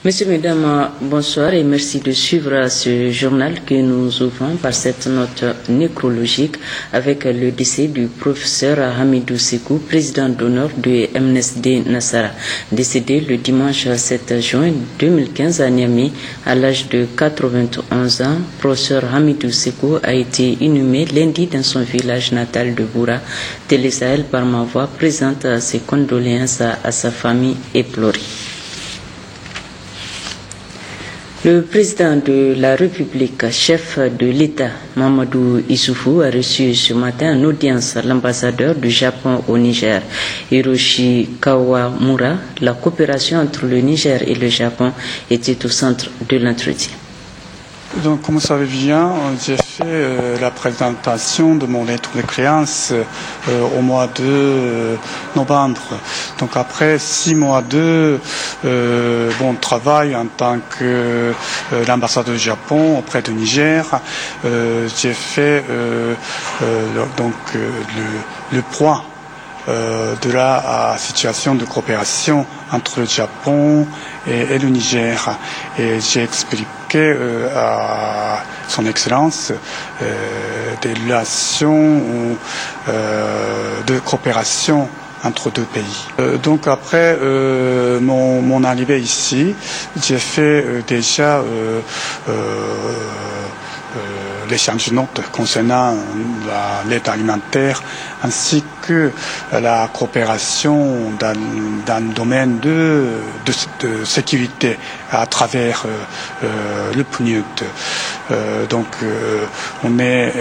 Messieurs, mesdames, bonsoir et merci de suivre ce journal que nous ouvrons par cette note nécrologique avec le décès du professeur Hamidou Sékou, président d'honneur de MNSD Nassara, décédé le dimanche 7 juin 2015 à Niamey à l'âge de 91 ans. Professeur Hamidou Sékou a été inhumé lundi dans son village natal de Boura. Télé Sahel par ma voix présente ses condoléances à sa famille éplorée. Le président de la République, chef de l'État, Mamadou Issoufou, a reçu ce matin en audience l'ambassadeur du Japon au Niger, Hiroshi Kawamura. La coopération entre le Niger et le Japon était au centre de l'entretien. Donc, comme vous savez bien, j'ai fait la présentation de mon lettre de créance au mois de novembre. Donc, après 6 mois de bon travail en tant que l'ambassadeur du Japon auprès du Niger, j'ai fait le point de la situation de coopération entre le Japon et le Niger. Et j'ai expliqué à son Excellence des relations de coopération entre deux pays. Donc après mon arrivée ici, j'ai fait déjà l'échange de notes concernant l'aide alimentaire ainsi que la coopération dans le domaine de sécurité à travers le PNUD. Donc on est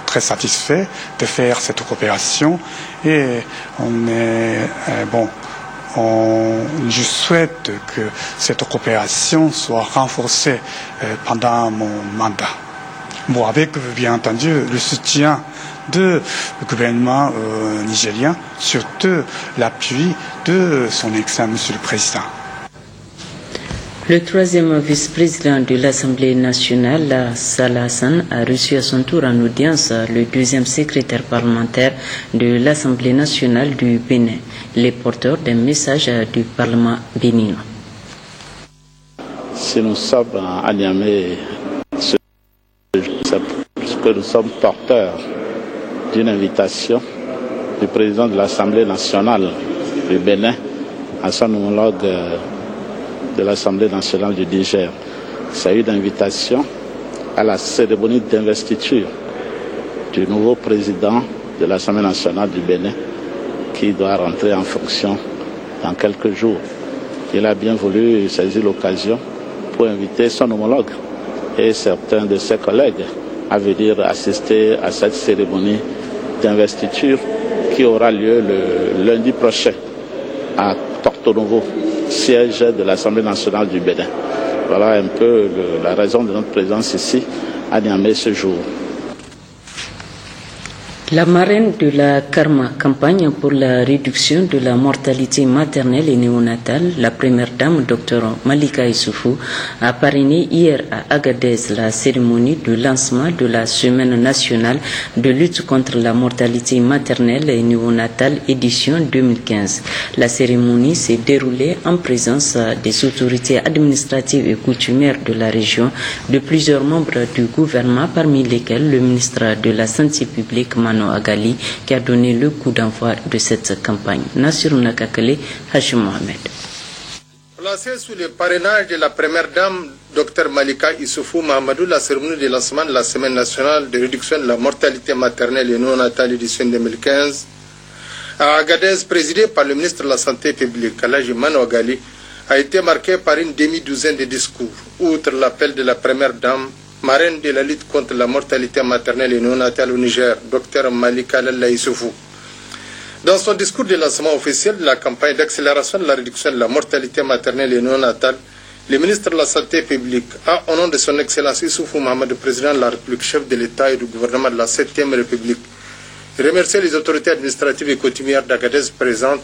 très satisfait de faire cette coopération et je souhaite que cette coopération soit renforcée pendant mon mandat. Bon, avec bien entendu le soutien du gouvernement nigérien, surtout l'appui de son Excellence Monsieur le Président. Le troisième vice-président de l'Assemblée nationale, Salah Hassan, a reçu à son tour en audience le deuxième secrétaire parlementaire de l'Assemblée nationale du Bénin, les porteurs d'un message du Parlement béninois. Si nous sommes à Niamey, c'est parce que nous sommes porteurs d'une invitation du président de l'Assemblée nationale du Bénin à son homologue de l'Assemblée nationale du Niger. C'est une invitation à la cérémonie d'investiture du nouveau président de l'Assemblée nationale du Bénin qui doit rentrer en fonction dans quelques jours. Il a bien voulu saisir l'occasion pour inviter son homologue et certains de ses collègues à venir assister à cette cérémonie d'investiture qui aura lieu le lundi prochain à Porto Novo, siège de l'Assemblée nationale du Bénin. Voilà un peu la raison de notre présence ici à Niamey ce jour. La marraine de la Karma, campagne pour la réduction de la mortalité maternelle et néonatale, la première dame, Dr Malika Issoufou, a parrainé hier à Agadez la cérémonie de lancement de la Semaine nationale de lutte contre la mortalité maternelle et néonatale édition 2015. La cérémonie s'est déroulée en présence des autorités administratives et coutumières de la région, de plusieurs membres du gouvernement, parmi lesquels le ministre de la Santé publique, Agali, qui a donné le coup d'envoi de cette campagne. Nassir Nakakale, Hachim Mohamed. Placée sous le parrainage de la première dame, Dr Malika Issoufou Mahamadou, la cérémonie de lancement de la Semaine nationale de réduction de la mortalité maternelle et néonatale édition 2015, à Agadez, présidée par le ministre de la Santé publique, Alhaji Mano Agali, a été marquée par une demi-douzaine de discours. Outre l'appel de la première dame, marraine de la lutte contre la mortalité maternelle et néonatale au Niger, Dr Malika Issoufou. Dans son discours de lancement officiel de la campagne d'accélération de la réduction de la mortalité maternelle et néonatale, le ministre de la Santé publique a, au nom de son Excellence Issoufou Mahamadou, président de la République, chef de l'État et du gouvernement de la 7e République, remercié les autorités administratives et coutumières d'Agadez présentes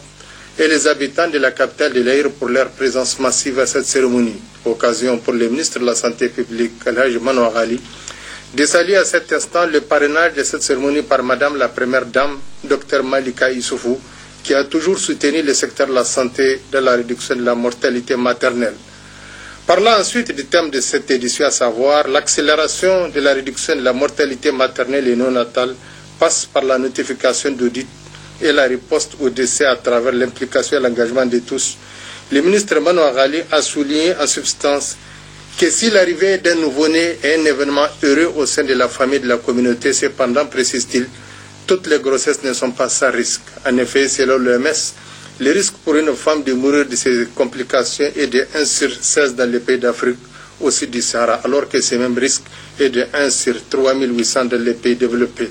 et les habitants de la capitale de l'Aïr pour leur présence massive à cette cérémonie. Occasion pour le ministre de la Santé publique, Alhaji Mano Agali, de saluer à cet instant le parrainage de cette cérémonie par Madame la Première Dame, Dr Malika Issoufou, qui a toujours soutenu le secteur de la santé dans la réduction de la mortalité maternelle. Parlant ensuite du thème de cette édition, à savoir l'accélération de la réduction de la mortalité maternelle et néonatale passe par la notification d'audit et la riposte au décès à travers l'implication et l'engagement de tous. Le ministre Mano Agali a souligné en substance que si l'arrivée d'un nouveau-né est un événement heureux au sein de la famille et de la communauté, cependant, précise-t-il, toutes les grossesses ne sont pas sans risque. En effet, selon l'OMS, le risque pour une femme de mourir de ces complications est de 1 sur 16 dans les pays d'Afrique au sud du Sahara, alors que ce même risque est de 1 sur 3800 dans les pays développés.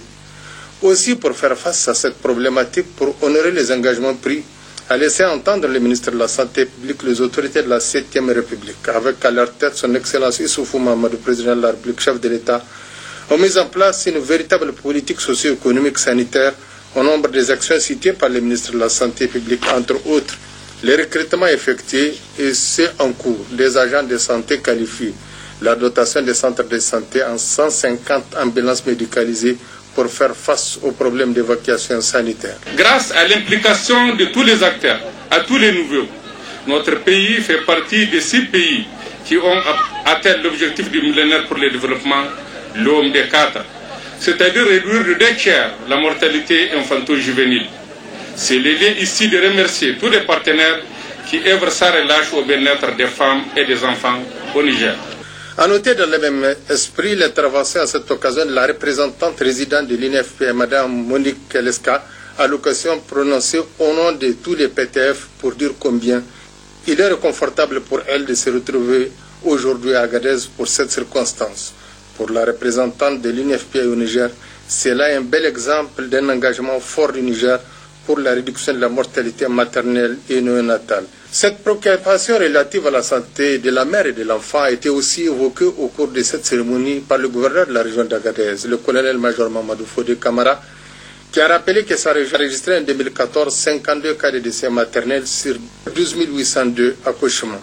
Aussi, pour faire face à cette problématique, pour honorer les engagements pris, a laissé entendre le ministre de la Santé publique, les autorités de la 7e République, avec à leur tête son Excellence Issoufou Mahamadou, président de la République, chef de l'État, ont mis en place une véritable politique socio-économique sanitaire au nombre des actions citées par le ministre de la Santé publique, entre autres les recrutements effectués et ceux en cours des agents de santé qualifiés, la dotation des centres de santé en 150 ambulances médicalisées pour faire face aux problèmes d'évacuation sanitaire. Grâce à l'implication de tous les acteurs, à tous les niveaux, notre pays fait partie des 6 pays qui ont atteint l'objectif du millénaire pour le développement, l'homme des 4, c'est-à-dire réduire de 2 tiers la mortalité infanto-juvénile. C'est le lieu ici de remercier tous les partenaires qui œuvrent sans relâche au bien-être des femmes et des enfants au Niger. À noter dans le même esprit l'intervention à cette occasion de la représentante résidente de l'INFP, Mme Monique Keleska, à l'occasion prononcée au nom de tous les PTF pour dire combien il est réconfortable pour elle de se retrouver aujourd'hui à Agadez pour cette circonstance. Pour la représentante de l'INFP au Niger, c'est là un bel exemple d'un engagement fort du Niger pour la réduction de la mortalité maternelle et néonatale. Cette préoccupation relative à la santé de la mère et de l'enfant a été aussi évoquée au cours de cette cérémonie par le gouverneur de la région d'Agadez, le colonel-major Mamadou Fodé Camara, qui a rappelé que sa région a enregistré en 2014 52 cas de décès maternels sur 12 802 accouchements.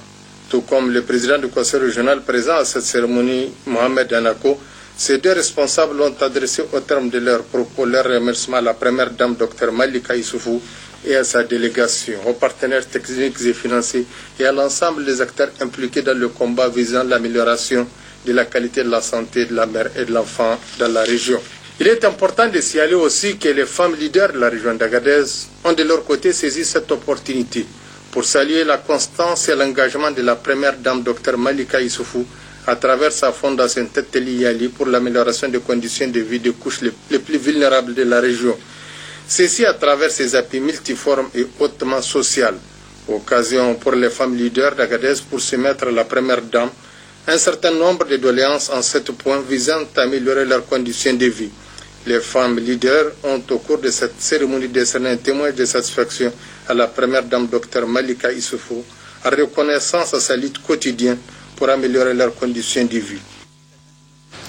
Tout comme le président du conseil régional présent à cette cérémonie, Mohamed Anako, ces 2 responsables ont adressé au terme de leurs propos leur remerciement à la première dame Dr Malika Issoufou et à sa délégation, aux partenaires techniques et financiers et à l'ensemble des acteurs impliqués dans le combat visant l'amélioration de la qualité de la santé de la mère et de l'enfant dans la région. Il est important de signaler aussi que les femmes leaders de la région d'Agadez ont de leur côté saisi cette opportunité pour saluer la constance et l'engagement de la première dame Dr Malika Issoufou à travers sa fondation Teteli Yali pour l'amélioration des conditions de vie des couches les plus vulnérables de la région. Ceci à travers ses appuis multiformes et hautement sociaux. Occasion pour les femmes leaders d'Agadez pour se mettre à la première dame un certain nombre de doléances en 7 points visant à améliorer leurs conditions de vie. Les femmes leaders ont au cours de cette cérémonie décerné un témoin de satisfaction à la première dame Dr Malika Issoufou en reconnaissance à sa lutte quotidienne pour améliorer leurs conditions de vie.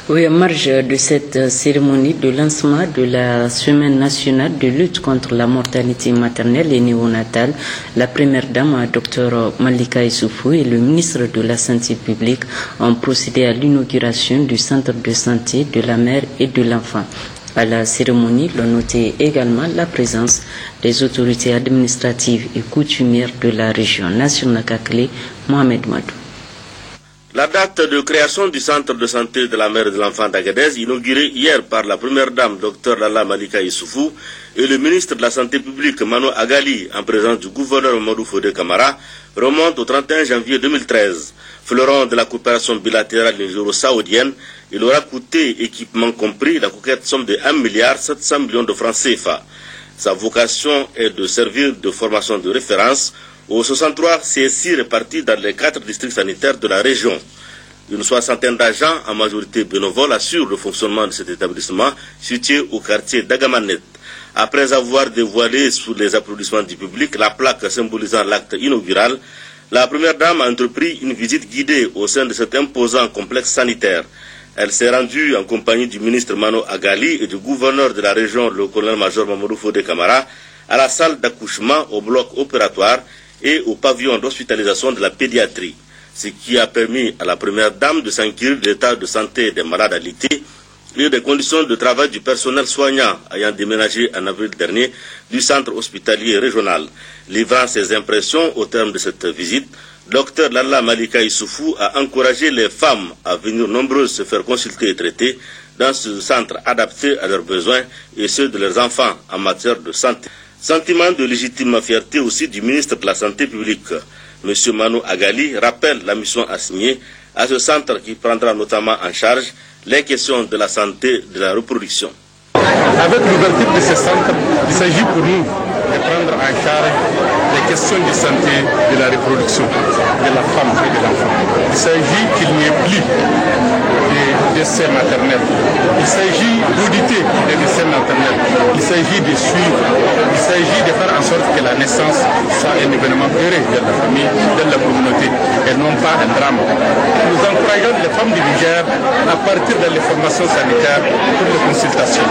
Oui, en marge de cette cérémonie de lancement de la Semaine nationale de lutte contre la mortalité maternelle et néonatale, la première dame, Dr Malika Issoufou, et le ministre de la Santé publique ont procédé à l'inauguration du centre de santé de la mère et de l'enfant. À la cérémonie, l'on notait également la présence des autorités administratives et coutumières de la région. National Kakle, Mohamed Madou. La date de création du centre de santé de la mère et de l'enfant d'Agadez, inauguré hier par la première dame, Dr Lalla Malika Issoufou, et le ministre de la Santé publique, Mano Agali, en présence du gouverneur Mamadou Fodé Camara, remonte au 31 janvier 2013. Fleuron de la coopération bilatérale nigéro-saoudienne, il aura coûté, équipement compris, la coquette somme de 1,7 milliard de francs CFA. Sa vocation est de servir de formation de référence aux 63 CSI répartis dans les 4 districts sanitaires de la région. Une soixantaine d'agents, en majorité bénévoles, assurent le fonctionnement de cet établissement situé au quartier d'Agamanet. Après avoir dévoilé sous les applaudissements du public la plaque symbolisant l'acte inaugural, la première dame a entrepris une visite guidée au sein de cet imposant complexe sanitaire. Elle s'est rendue en compagnie du ministre Mano Agali et du gouverneur de la région, le colonel-major Mamadou Fodé Camara, à la salle d'accouchement, au bloc opératoire et au pavillon d'hospitalisation de la pédiatrie, ce qui a permis à la première dame de s'inquiéter de l'état de santé des malades alités et des conditions de travail du personnel soignant ayant déménagé en avril dernier du centre hospitalier régional. Livrant ses impressions au terme de cette visite, Dr Lalla Malika Issoufou a encouragé les femmes à venir nombreuses se faire consulter et traiter dans ce centre adapté à leurs besoins et ceux de leurs enfants en matière de santé. Sentiment de légitime fierté aussi du ministre de la Santé publique. M. Mano Agali rappelle la mission assignée à ce centre qui prendra notamment en charge les questions de la santé de la reproduction. Avec l'ouverture de ce centre, il s'agit pour nous de prendre en charge les questions de santé de la reproduction, de la femme et de l'enfant. Il s'agit qu'il n'y ait plus de décès maternels. Il s'agit d'auditer les décès maternels. Il s'agit de suivre. Il s'agit de faire en sorte que la naissance soit un événement heureux dans la famille, dans la communauté, et non pas un drame. Nous encourageons les femmes du Niger à partir de les formations sanitaires pour les consultations.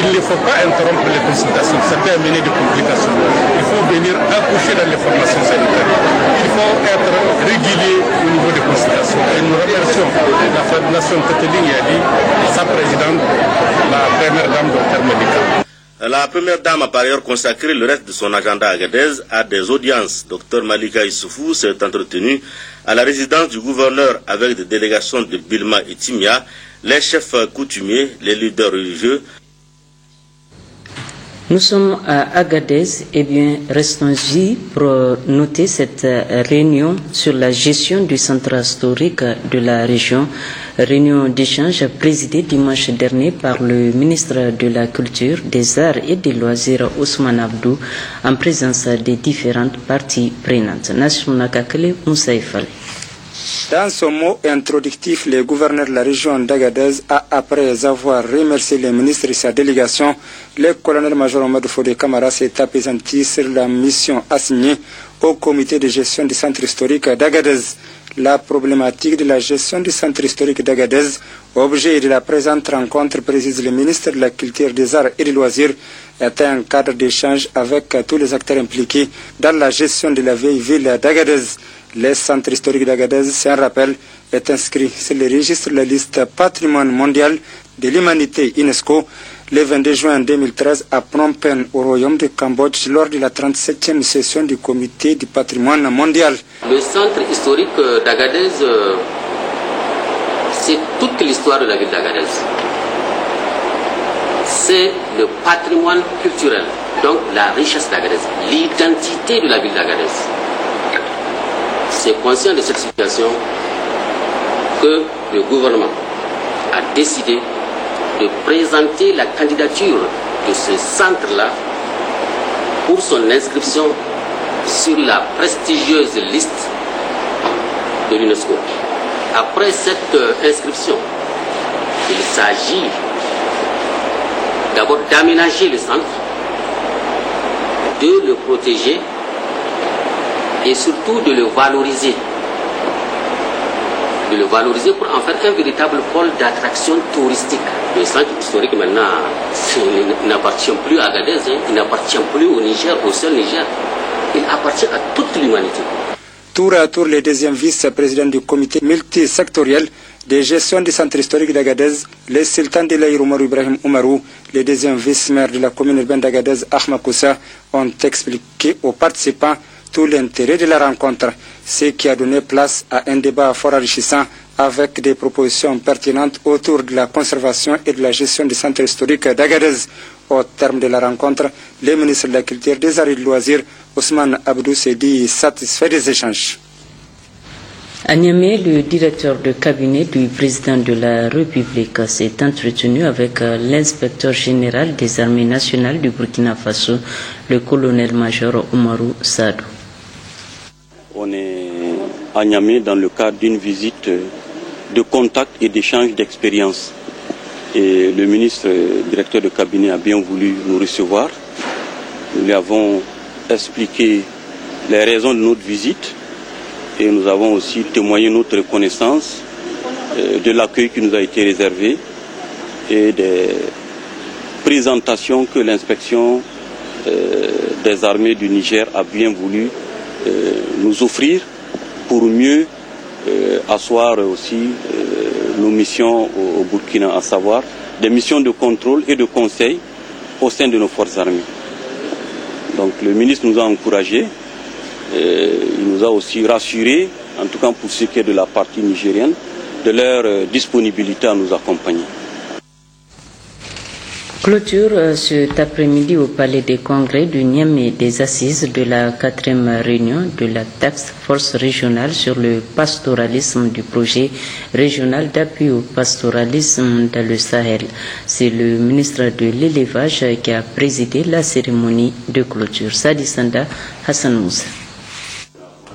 Il ne faut pas interrompre les consultations, ça peut amener des complications. Il faut venir accoucher dans les formations sanitaires. Il faut être régulier au niveau des consultations. Et nous remercions la Fédération Teteling Yali, sa présidente, la première dame Dr Malika. La première dame a par ailleurs consacré le reste de son agenda à Agadez à des audiences. Dr Malika Issoufou s'est entretenu à la résidence du gouverneur avec des délégations de Bilma et Timia, les chefs coutumiers, les leaders religieux. Nous sommes à Agadez, et bien restons-y pour noter cette réunion sur la gestion du centre historique de la région. Réunion d'échange présidée dimanche dernier par le ministre de la Culture, des Arts et des Loisirs Ousmane Abdou en présence des différentes parties prenantes. Nachouna Kakele Moussaïfal. Dans son mot introductif, le gouverneur de la région d'Agadez a, après avoir remercié le ministre et sa délégation, le colonel-major Amadou Fodé Kamara s'est appesanti sur la mission assignée au comité de gestion du centre historique d'Agadez. La problématique de la gestion du centre historique d'Agadez, objet de la présente rencontre, précise le ministre de la Culture, des Arts et des Loisirs, est un cadre d'échange avec tous les acteurs impliqués dans la gestion de la vieille ville d'Agadez. Le centre historique d'Agadez, c'est un rappel, est inscrit sur le registre de la liste patrimoine mondial de l'humanité UNESCO le 22 juin 2013 à Phnom Penh au Royaume de Cambodge lors de la 37e session du comité du patrimoine mondial. Le centre historique d'Agadez, c'est toute l'histoire de la ville d'Agadez. C'est le patrimoine culturel, donc la richesse d'Agadez, l'identité de la ville d'Agadez. C'est conscient de cette situation que le gouvernement a décidé de présenter la candidature de ce centre-là pour son inscription sur la prestigieuse liste de l'UNESCO. Après cette inscription, il s'agit d'abord d'aménager le centre, de le protéger et surtout de le valoriser. De le valoriser pour en faire un véritable pôle d'attraction touristique. Le centre historique maintenant n'appartient plus à Agadez, il n'appartient plus au Niger, au seul Niger. Il appartient à toute l'humanité. Tour à tour, le deuxième vice-président du comité multisectoriel de gestion du centre historique d'Agadez, le sultan de l'Aïr Oumarou Ibrahim Oumarou, le deuxième vice-maire de la commune urbaine d'Agadez, Ahmed Koussa, ont expliqué aux participants tout l'intérêt de la rencontre, ce qui a donné place à un débat fort enrichissant avec des propositions pertinentes autour de la conservation et de la gestion du centre historique d'Agadez. Au terme de la rencontre, le ministre de la Culture, des Arts et des Loisirs, Ousmane Abdou, s'est dit satisfait des échanges. À Niamey, le directeur de cabinet du président de la République s'est entretenu avec l'inspecteur général des armées nationales du Burkina Faso, le colonel-major Oumarou Sadou. On est à Niamey dans le cadre d'une visite de contact et d'échange d'expériences. Et le ministre directeur de cabinet a bien voulu nous recevoir. Nous lui avons expliqué les raisons de notre visite et nous avons aussi témoigné notre reconnaissance de l'accueil qui nous a été réservé et des présentations que l'inspection des armées du Niger a bien voulu nous offrir pour mieux asseoir aussi nos missions au Burkina, à savoir des missions de contrôle et de conseil au sein de nos forces armées. Donc le ministre nous a encouragés Il nous a aussi rassurés, en tout cas pour ce qui est de la partie nigérienne, de leur disponibilité à nous accompagner. Clôture cet après-midi au Palais des Congrès du Niamey des assises de la 4e réunion de la Task Force régionale sur le pastoralisme du projet régional d'appui au pastoralisme dans le Sahel. C'est le ministre de l'Élevage qui a présidé la cérémonie de clôture. Sadi Sanda, Hassan Moussa.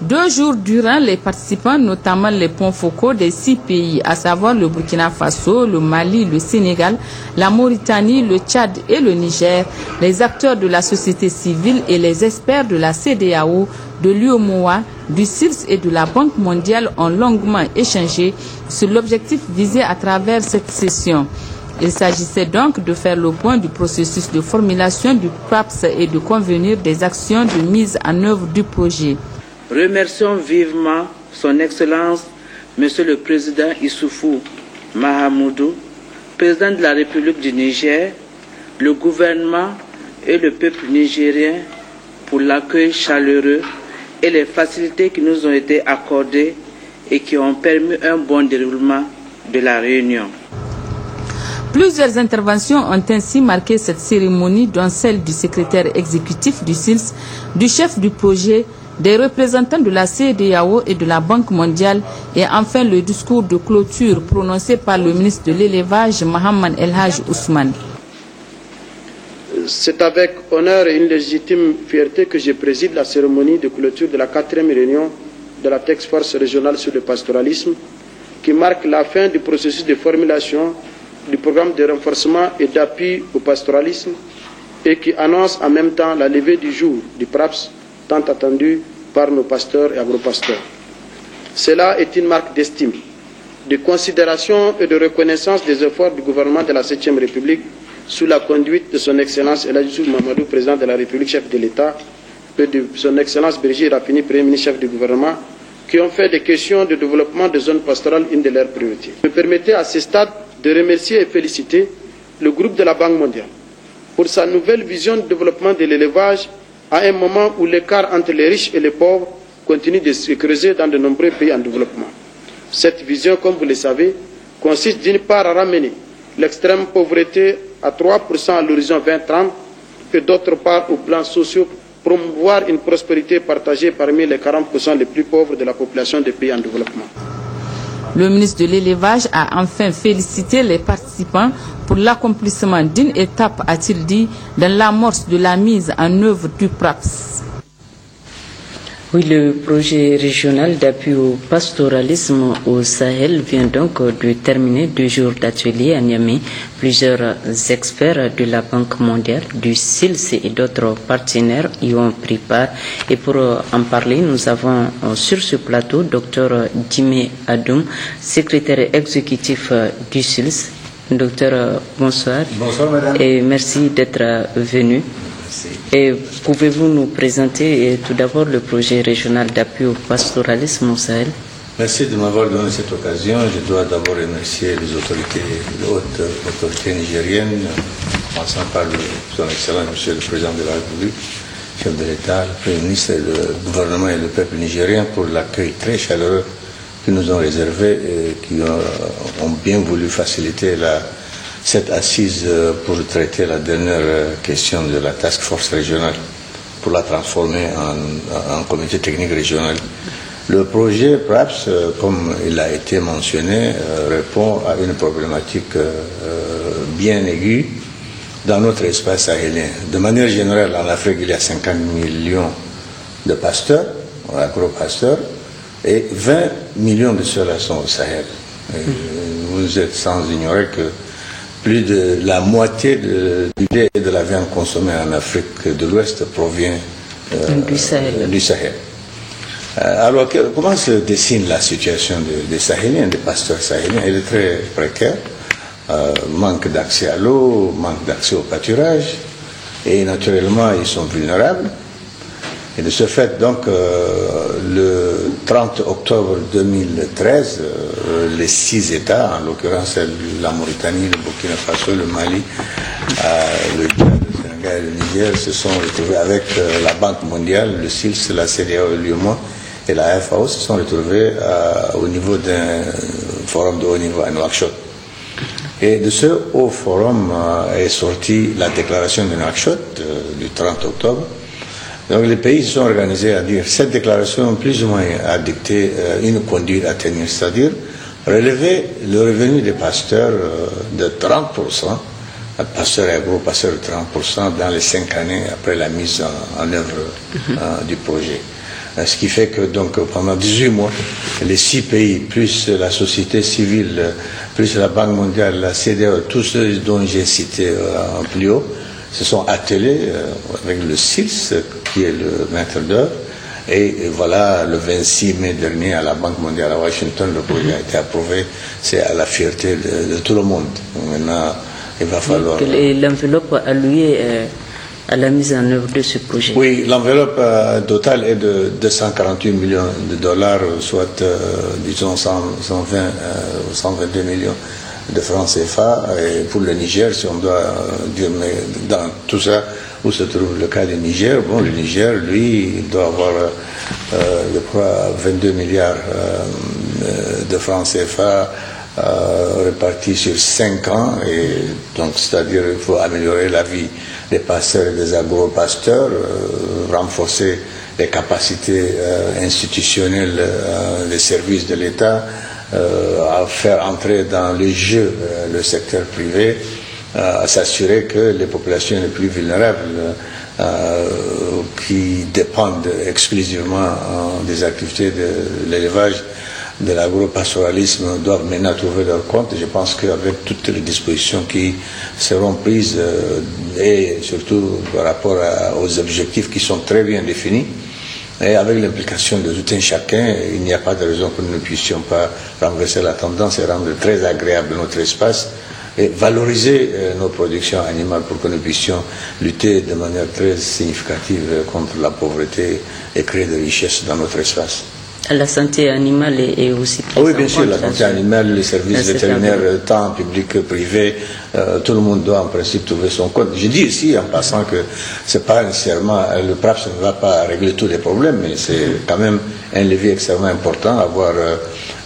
2 jours durant, les participants, notamment les points focaux des 6 pays, à savoir le Burkina Faso, le Mali, le Sénégal, la Mauritanie, le Tchad et le Niger, les acteurs de la société civile et les experts de la CEDEAO, de l'UEMOA, du CIRS et de la Banque mondiale ont longuement échangé sur l'objectif visé à travers cette session. Il s'agissait donc de faire le point du processus de formulation du PRAPS et de convenir des actions de mise en œuvre du projet. Remercions vivement son Excellence, Monsieur le Président Issoufou Mahamoudou, Président de la République du Niger, le gouvernement et le peuple nigérien pour l'accueil chaleureux et les facilités qui nous ont été accordées et qui ont permis un bon déroulement de la réunion. Plusieurs interventions ont ainsi marqué cette cérémonie, dont celle du secrétaire exécutif du CILS, du chef du projet, des représentants de la CEDEAO et de la Banque mondiale, et enfin le discours de clôture prononcé par le ministre de l'Élevage, Mohamed El Hadj Ousmane. C'est avec honneur et une légitime fierté que je préside la cérémonie de clôture de la 4e réunion de la Task Force régionale sur le pastoralisme, qui marque la fin du processus de formulation du programme de renforcement et d'appui au pastoralisme et qui annonce en même temps la levée du jour du PRAPS tant attendu par nos pasteurs et agropasteurs. Cela est une marque d'estime, de considération et de reconnaissance des efforts du gouvernement de la 7e République sous la conduite de son Excellence El Hadj Mamadou, Président de la République, chef de l'État, et de son Excellence Birji Rafini, Premier ministre, chef du gouvernement, qui ont fait des questions de développement des zones pastorales une de leurs priorités. Me permettez à ce stade de remercier et féliciter le groupe de la Banque mondiale pour sa nouvelle vision de développement de l'élevage à un moment où l'écart entre les riches et les pauvres continue de se creuser dans de nombreux pays en développement. Cette vision, comme vous le savez, consiste d'une part à ramener l'extrême pauvreté à 3% à l'horizon 2030 et d'autre part au plan social promouvoir une prospérité partagée parmi les 40% les plus pauvres de la population des pays en développement. Le ministre de l'Élevage a enfin félicité les participants pour l'accomplissement d'une étape, a-t-il dit, dans l'amorce de la mise en œuvre du PRAPS. Oui, le projet régional d'appui au pastoralisme au Sahel vient donc de terminer 2 jours d'atelier à Niamey. Plusieurs experts de la Banque mondiale, du CILS et d'autres partenaires y ont pris part. Et pour en parler, nous avons sur ce plateau Dr Djimé Adoum, secrétaire exécutif du CILS. Docteur, bonsoir. Bonsoir, madame. Et merci d'être venu. Et pouvez-vous nous présenter tout d'abord le projet régional d'appui au pastoralisme au Sahel? Merci de m'avoir donné cette occasion. Je dois d'abord remercier les hautes autorités nigériennes, commençant par son Excellence, Monsieur le Président de la République, chef de l'État, le Premier ministre, le gouvernement et le peuple nigérien pour l'accueil très chaleureux qu'ils nous ont réservé et qui ont bien voulu faciliter cette assise pour traiter la dernière question de la task force régionale, pour la transformer en comité technique régional. Le projet PRAPS, comme il a été mentionné, répond à une problématique bien aiguë dans notre espace sahélien. De manière générale, en Afrique, il y a 50 millions de pasteurs, agro-pasteurs, et 20 millions de ceux-là sont au Sahel. Et vous êtes sans ignorer que plus de la moitié du lait et de la viande consommée en Afrique de l'Ouest provient du Sahel. Alors, comment se dessine la situation des Sahéliens, des pasteurs sahéliens? Elle est très précaire. Manque d'accès à l'eau, manque d'accès au pâturage, et naturellement, ils sont vulnérables. Et de ce fait, donc, le 30 octobre 2013, les 6 États, en l'occurrence la Mauritanie, le Burkina Faso, le Mali, le Tchad, le Sénégal Sénégal et le Niger se sont retrouvés avec la Banque mondiale, le SILS, la CEDEAO, l'UEMOA et la FAO se sont retrouvés au niveau d'un forum de haut niveau à Nouakchott. Et de ce haut forum est sortie la déclaration de Nouakchott du 30 octobre. Donc les pays se sont organisés à dire cette déclaration plus ou moins a dicté une conduite à tenir, c'est-à-dire relever le revenu des pasteurs de 30%, pasteurs et agro-pasteurs de 30% dans les 5 années après la mise en œuvre du projet. Ce qui fait que donc pendant 18 mois, les 6 pays, plus la société civile, plus la Banque mondiale, la CEDEAO, tous ceux dont j'ai cité en plus haut, se sont attelés avec le SILS, qui est le maître d'œuvre. Et voilà, le 26 mai dernier, à la Banque mondiale à Washington, le projet a été approuvé. C'est à la fierté de tout le monde. Donc maintenant, il va falloir... L'enveloppe allouée à la mise en œuvre de ce projet? Oui, l'enveloppe totale est de 248 millions de dollars, soit, disons, 122 millions de francs CFA. Et pour le Niger, si on doit dire, mais dans tout ça, où se trouve le cas du Niger, bon, le Niger, lui, il doit avoir, je crois, 22 milliards de francs CFA répartis sur 5 ans, et donc, c'est-à-dire, il faut améliorer la vie des pasteurs et des agro-pasteurs, renforcer les capacités institutionnelles des services de l'État, à faire entrer dans le jeu le secteur privé, à s'assurer que les populations les plus vulnérables qui dépendent exclusivement des activités de l'élevage, de l'agro-pastoralisme, doivent maintenant trouver leur compte. Et je pense qu'avec toutes les dispositions qui seront prises et surtout par rapport aux objectifs qui sont très bien définis, et avec l'implication de tout un chacun, il n'y a pas de raison que nous ne puissions pas renverser la tendance et rendre très agréable notre espace et valoriser nos productions animales pour que nous puissions lutter de manière très significative contre la pauvreté et créer de richesses dans notre espace. La santé animale est aussi prise oui, bien sûr, la santé animale, les services vétérinaires, tant public que privé, tout le monde doit en principe trouver son compte. Je dis ici en passant que c'est pas nécessairement, le PRAPS ne va pas régler tous les problèmes, mais c'est quand même un levier extrêmement important, avoir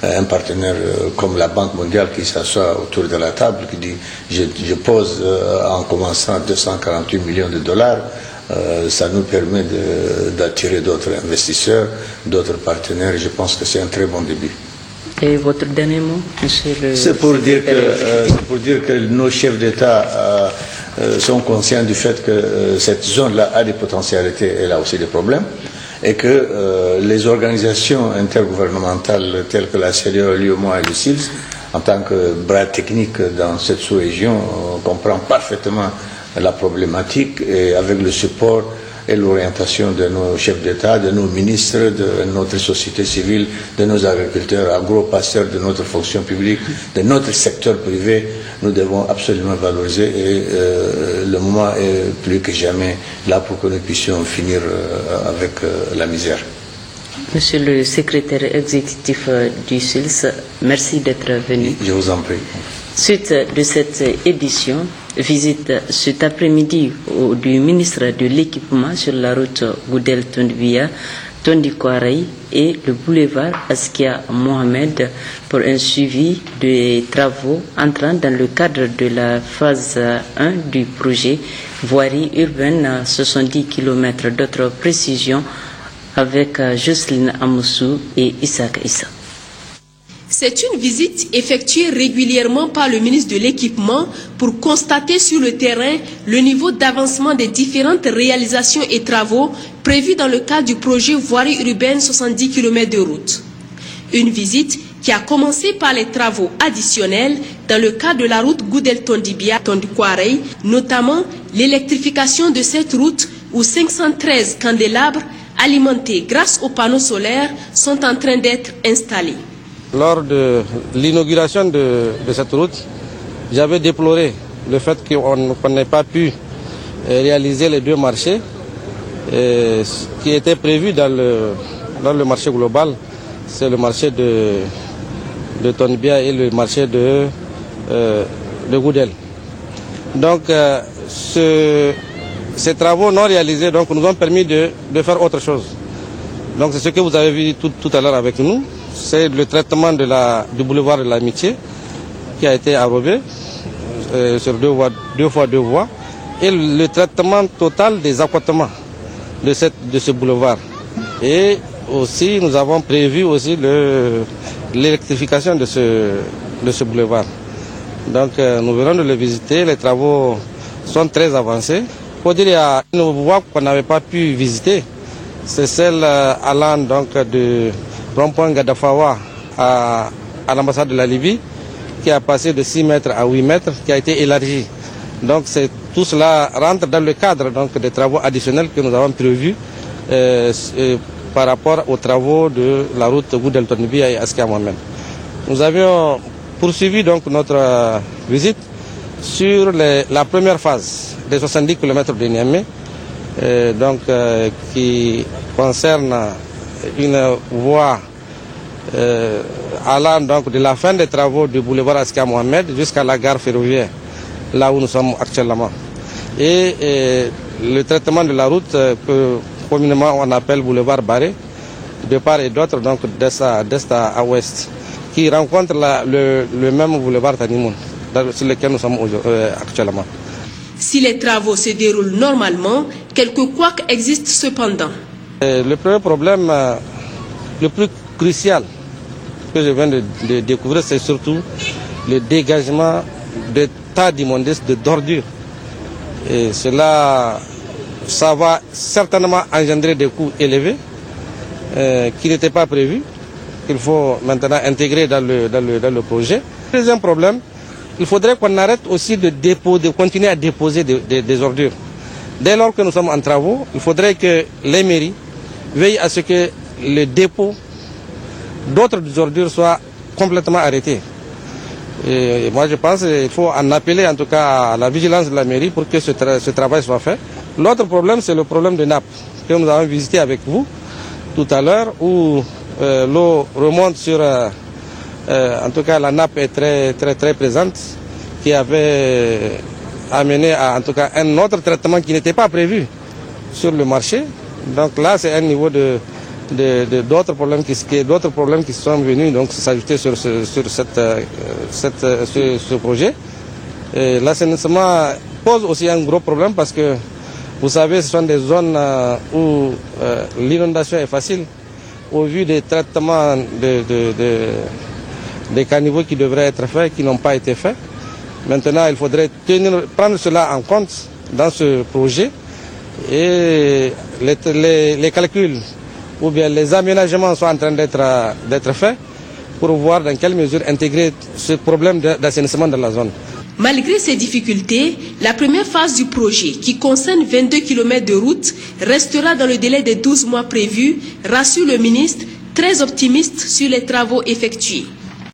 un partenaire comme la Banque mondiale qui s'assoit autour de la table, qui dit je pose en commençant 248 millions de dollars. Ça nous permet d'attirer d'autres investisseurs, d'autres partenaires, et je pense que c'est un très bon début. Et votre dernier mot, monsieur le... C'est pour dire que nos chefs d'État sont conscients du fait que cette zone-là a des potentialités, elle a aussi des problèmes, et que les organisations intergouvernementales telles que la CEDEAO, l'UEMOA et le SILS, en tant que bras technique dans cette sous-région, comprennent parfaitement la problématique, et avec le support et l'orientation de nos chefs d'État, de nos ministres, de notre société civile, de nos agriculteurs, agro-pasteurs, de notre fonction publique, de notre secteur privé, nous devons absolument valoriser, et le moment est plus que jamais là pour que nous puissions finir avec la misère. Monsieur le secrétaire exécutif du SILS, merci d'être venu. Je vous en prie. Suite de cette édition, visite cet après-midi du ministre de l'Équipement sur la route Goudel-Tondibia, Tondikouaraï et le boulevard Askia Mohamed pour un suivi des travaux entrant dans le cadre de la phase 1 du projet voirie urbaine à 70 km. D'autres précisions avec Jocelyne Amoussou et Isaac Issa. C'est une visite effectuée régulièrement par le ministre de l'Équipement pour constater sur le terrain le niveau d'avancement des différentes réalisations et travaux prévus dans le cadre du projet voirie urbaine 70 km de route. Une visite qui a commencé par les travaux additionnels dans le cadre de la route Goudel-Tondibia-Tondikouaraï, notamment l'électrification de cette route où 513 candélabres alimentés grâce aux panneaux solaires sont en train d'être installés. Lors de l'inauguration de cette route, j'avais déploré le fait qu'on n'ait pas pu réaliser les 2 marchés qui étaient prévus dans le marché global. C'est le marché de Tondibia et le marché de Goudel. Donc ce ces travaux non réalisés donc, nous ont permis de faire autre chose. Donc c'est ce que vous avez vu tout à l'heure avec nous. C'est le traitement du boulevard de l'Amitié qui a été arrobé sur deux fois deux voies et le traitement total des accotements de ce boulevard. Et aussi nous avons prévu aussi l'électrification de ce boulevard. Donc nous venons de le visiter, les travaux sont très avancés. Il faut dire qu'il y a une voie qu'on n'avait pas pu visiter, c'est celle allant donc de rond-point Gadafawa à l'ambassade de la Libye, qui a passé de 6 mètres à 8 mètres, qui a été élargie. Donc tout cela rentre dans le cadre donc, des travaux additionnels que nous avons prévus par rapport aux travaux de la route Goudeltonibia et Askia Mohamed. Nous avions poursuivi donc notre visite sur la première phase des 70 km de Niamey, qui concerne une voie allant donc de la fin des travaux du boulevard Askia Mohamed jusqu'à la gare ferroviaire, là où nous sommes actuellement. Et le traitement de la route que communément on appelle boulevard Barré, de part et d'autre, donc d'est à ouest, qui rencontre le même boulevard Tanimoun, sur lequel nous sommes actuellement. Si les travaux se déroulent normalement, quelques couacs existent cependant. Le premier problème, le plus crucial que je viens de découvrir, c'est surtout le dégagement de tas d'immondices, d'ordures. Et cela, ça va certainement engendrer des coûts élevés qui n'étaient pas prévus, qu'il faut maintenant intégrer dans le projet. Deuxième problème, il faudrait qu'on arrête aussi de continuer à déposer des ordures. Dès lors que nous sommes en travaux, il faudrait que les mairies veillent à ce que le dépôt d'autres ordures soit complètement arrêté. Et moi je pense qu'il faut en appeler en tout cas à la vigilance de la mairie pour que ce travail soit fait. L'autre problème, c'est le problème de nappe que nous avons visité avec vous tout à l'heure, où l'eau remonte sur... en tout cas, la nappe est très présente, qui avait amené à en tout cas un autre traitement qui n'était pas prévu sur le marché. Donc là, c'est un niveau d'autres problèmes qui sont venus donc s'ajouter sur ce projet. L'assainissement pose aussi un gros problème parce que vous savez, ce sont des zones où l'inondation est facile au vu des traitements des caniveaux qui devraient être faits, qui n'ont pas été faits. Maintenant, il faudrait prendre cela en compte dans ce projet et les calculs ou bien les aménagements sont en train d'être faits pour voir dans quelle mesure intégrer ce problème d'assainissement dans la zone. Malgré ces difficultés, la première phase du projet, qui concerne 22 km de route, restera dans le délai de 12 mois prévus, rassure le ministre, très optimiste sur les travaux effectués.